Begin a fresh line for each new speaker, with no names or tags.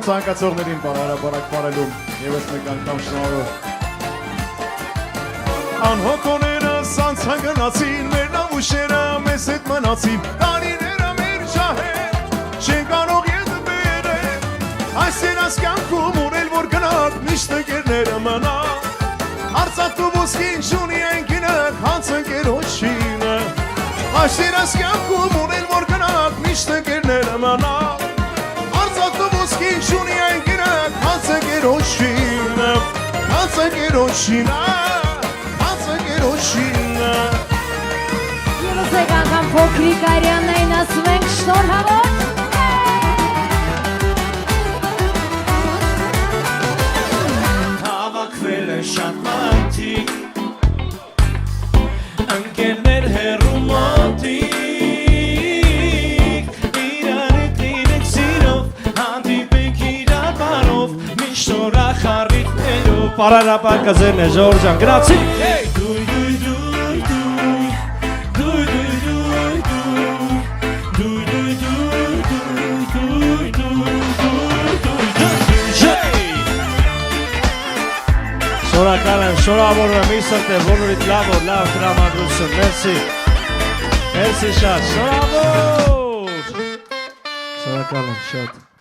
ցանկացողներին բարարաբարակ բարելում եւս մեկ անգամ շնորհով Անհոգոները սանցան գնացին մեր նավուշերը մեզ հետ մնացին տարիները մեր շահեր չեն կարող ետ բերել այս երաս կյանքում ունել որ գնաք միշտ ընկերները մնա Արցախու ոսկին շունի ենքինակ հանց ընկերոջինը այս երաս կյանքում ունել որ գնաք միշտ ընկերները մնա Արցախու ոսկին շունի ենքինակ հանց ընկերոջինը հանց ընկերոջինը
Եվս եկ անգամ փոքրիկ Արյաննային ասում ենք շնորհավոր
Հավաքվել է շատ մարդիկ Ընկերներ հեռու մոտիկ Իրար հետ լինեք սիրով Հանդիպեք իրար բարով Միշտ օրախառիթներով Պարարապան կզերն է ժողորջան գրացի Շնորհակալ եմ, շնորհավորում եմ իսօրտե բոլորիդ լավ տրամադրություն, մերսի, մերսի շատ, շնորհավոր, շնորհակալ եմ շատ